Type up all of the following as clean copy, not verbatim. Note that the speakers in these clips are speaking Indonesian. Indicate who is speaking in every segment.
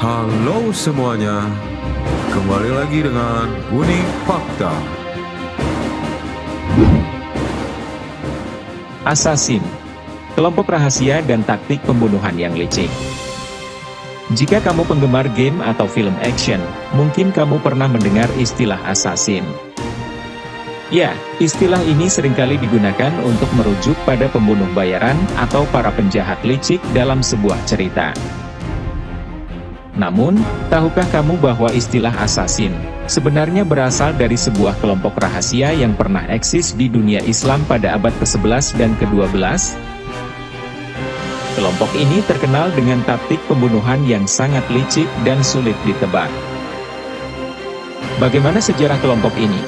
Speaker 1: Halo semuanya, kembali lagi dengan Unik Fakta.
Speaker 2: Assassin, kelompok rahasia dan taktik pembunuhan yang licik. Jika kamu penggemar game atau film action, mungkin kamu pernah mendengar istilah assassin. Ya, istilah ini seringkali digunakan untuk merujuk pada pembunuh bayaran atau para penjahat licik dalam sebuah cerita. Namun, tahukah kamu bahwa istilah assassin sebenarnya berasal dari sebuah kelompok rahasia yang pernah eksis di dunia Islam pada abad ke-11 dan ke-12? Kelompok ini terkenal dengan taktik pembunuhan yang sangat licik dan sulit ditebak. Bagaimana sejarah kelompok ini?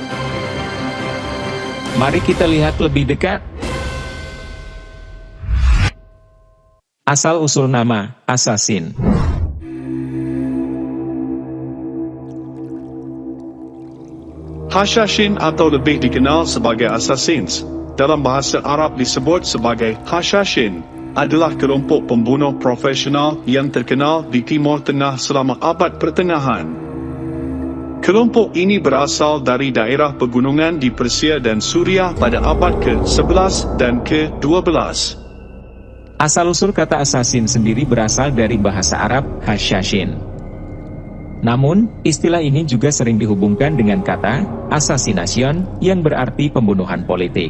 Speaker 2: Mari kita lihat lebih dekat. Asal-usul nama, assassin.
Speaker 3: Hashashin atau lebih dikenal sebagai assassins, dalam bahasa Arab disebut sebagai Hashashin, adalah kelompok pembunuh profesional yang terkenal di Timur Tengah selama abad pertengahan. Kelompok ini berasal dari daerah pegunungan di Persia dan Suriah pada abad ke-11 dan ke-12.
Speaker 2: Asal-usul kata assassin sendiri berasal dari bahasa Arab, Hashashin. Namun, istilah ini juga sering dihubungkan dengan kata assassination yang berarti pembunuhan politik.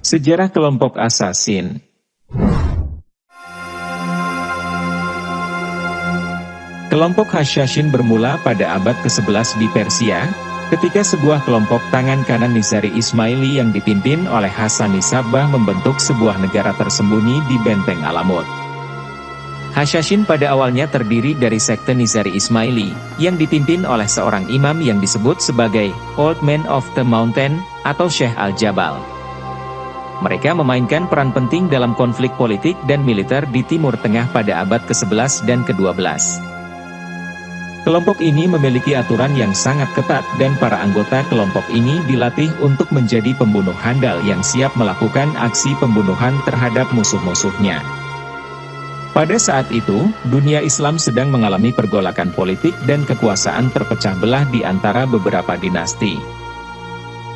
Speaker 2: Sejarah kelompok assassin. Kelompok Hashashin bermula pada abad ke-11 di Persia, ketika sebuah kelompok tangan kanan Nizari Ismaili yang dipimpin oleh Hasan Nisabah membentuk sebuah negara tersembunyi di Benteng Alamut. Hashashin pada awalnya terdiri dari sekte Nizari Ismaili, yang dipimpin oleh seorang imam yang disebut sebagai Old Man of the Mountain, atau Syekh Al-Jabal. Mereka memainkan peran penting dalam konflik politik dan militer di Timur Tengah pada abad ke-11 dan ke-12. Kelompok ini memiliki aturan yang sangat ketat dan para anggota kelompok ini dilatih untuk menjadi pembunuh handal yang siap melakukan aksi pembunuhan terhadap musuh-musuhnya. Pada saat itu, dunia Islam sedang mengalami pergolakan politik dan kekuasaan terpecah belah di antara beberapa dinasti.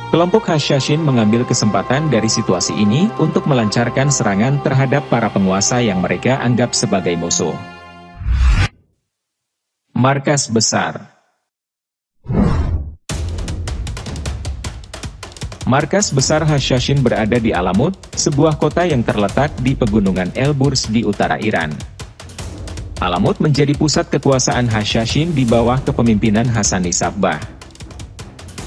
Speaker 2: Kelompok Hashashin mengambil kesempatan dari situasi ini untuk melancarkan serangan terhadap para penguasa yang mereka anggap sebagai musuh. Markas besar. Markas besar Hashashin berada di Alamut, sebuah kota yang terletak di pegunungan Elburz di utara Iran. Alamut menjadi pusat kekuasaan Hashashin di bawah kepemimpinan Hasan Nisabah.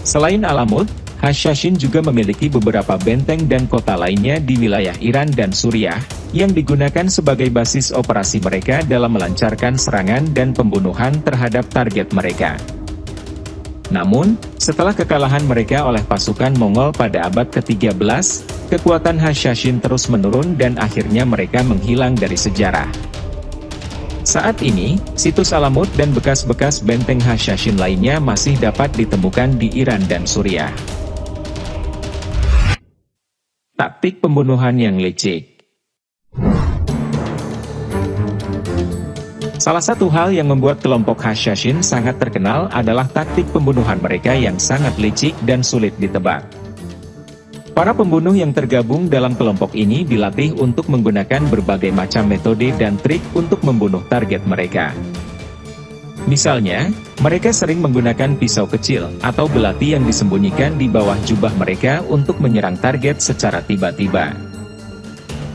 Speaker 2: Selain Alamut, Hashashin juga memiliki beberapa benteng dan kota lainnya di wilayah Iran dan Suriah, yang digunakan sebagai basis operasi mereka dalam melancarkan serangan dan pembunuhan terhadap target mereka. Namun, setelah kekalahan mereka oleh pasukan Mongol pada abad ke-13, kekuatan Hashashin terus menurun dan akhirnya mereka menghilang dari sejarah. Saat ini, situs Alamut dan bekas-bekas benteng Hashashin lainnya masih dapat ditemukan di Iran dan Suriah. Taktik pembunuhan yang licik. Salah satu hal yang membuat kelompok Hashashin sangat terkenal adalah taktik pembunuhan mereka yang sangat licik dan sulit ditebak. Para pembunuh yang tergabung dalam kelompok ini dilatih untuk menggunakan berbagai macam metode dan trik untuk membunuh target mereka. Misalnya, mereka sering menggunakan pisau kecil atau belati yang disembunyikan di bawah jubah mereka untuk menyerang target secara tiba-tiba.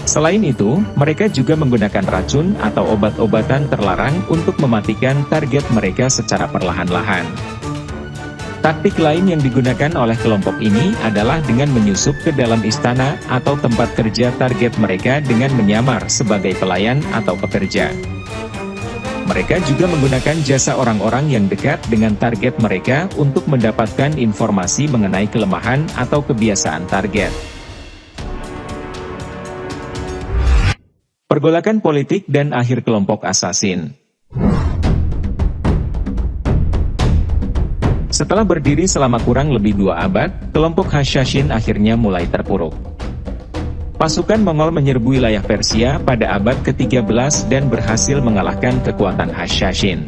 Speaker 2: Selain itu, mereka juga menggunakan racun atau obat-obatan terlarang untuk mematikan target mereka secara perlahan-lahan. Taktik lain yang digunakan oleh kelompok ini adalah dengan menyusup ke dalam istana atau tempat kerja target mereka dengan menyamar sebagai pelayan atau pekerja. Mereka juga menggunakan jasa orang-orang yang dekat dengan target mereka untuk mendapatkan informasi mengenai kelemahan atau kebiasaan target. Pergolakan politik dan akhir kelompok assassin. Setelah berdiri selama kurang lebih 2 abad, kelompok Hashashin akhirnya mulai terpuruk. Pasukan Mongol menyerbu wilayah Persia pada abad ke-13 dan berhasil mengalahkan kekuatan Hashashin.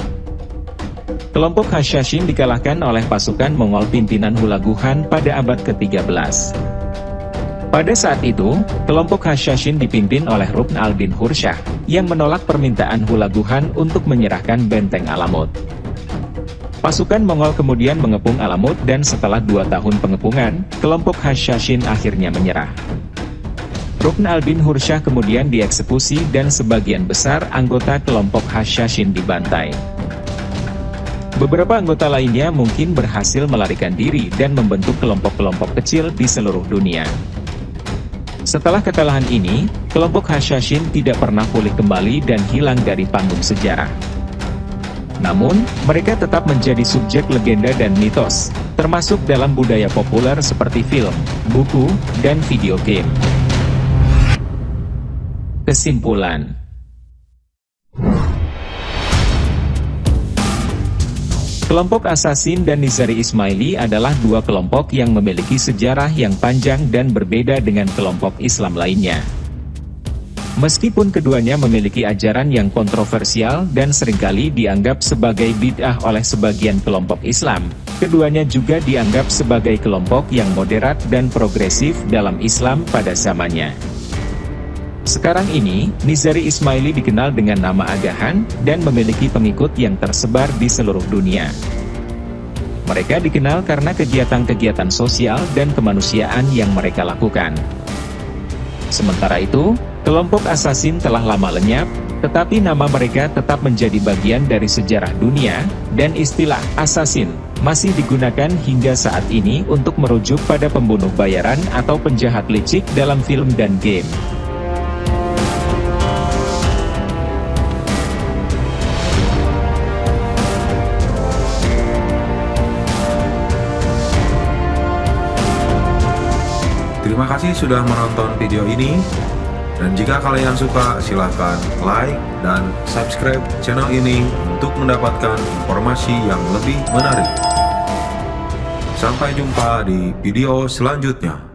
Speaker 2: Kelompok Hashashin dikalahkan oleh pasukan Mongol pimpinan Hulaguhan pada abad ke-13. Pada saat itu, kelompok Hashashin dipimpin oleh Rukn al-Din Hursyah, yang menolak permintaan Hulaguhan untuk menyerahkan benteng Alamut. Pasukan Mongol kemudian mengepung Alamut dan setelah 2 tahun pengepungan, kelompok Hashashin akhirnya menyerah. Rukn al-Din Hursyah kemudian dieksekusi dan sebagian besar anggota kelompok Hashashin dibantai. Beberapa anggota lainnya mungkin berhasil melarikan diri dan membentuk kelompok-kelompok kecil di seluruh dunia. Setelah kekalahan ini, kelompok Hashashin tidak pernah pulih kembali dan hilang dari panggung sejarah. Namun, mereka tetap menjadi subjek legenda dan mitos, termasuk dalam budaya populer seperti film, buku, dan video game. Kesimpulan: kelompok Assassin dan Nizari Ismaili adalah 2 kelompok yang memiliki sejarah yang panjang dan berbeda dengan kelompok Islam lainnya. Meskipun keduanya memiliki ajaran yang kontroversial dan seringkali dianggap sebagai bid'ah oleh sebagian kelompok Islam, keduanya juga dianggap sebagai kelompok yang moderat dan progresif dalam Islam pada zamannya. Sekarang ini, Nizari Ismaili dikenal dengan nama Agahan, dan memiliki pengikut yang tersebar di seluruh dunia. Mereka dikenal karena kegiatan-kegiatan sosial dan kemanusiaan yang mereka lakukan. Sementara itu, kelompok Assassin telah lama lenyap, tetapi nama mereka tetap menjadi bagian dari sejarah dunia, dan istilah Assassin masih digunakan hingga saat ini untuk merujuk pada pembunuh bayaran atau penjahat licik dalam film dan game.
Speaker 1: Terima kasih sudah menonton video ini, dan jika kalian suka silahkan like dan subscribe channel ini untuk mendapatkan informasi yang lebih menarik. Sampai jumpa di video selanjutnya.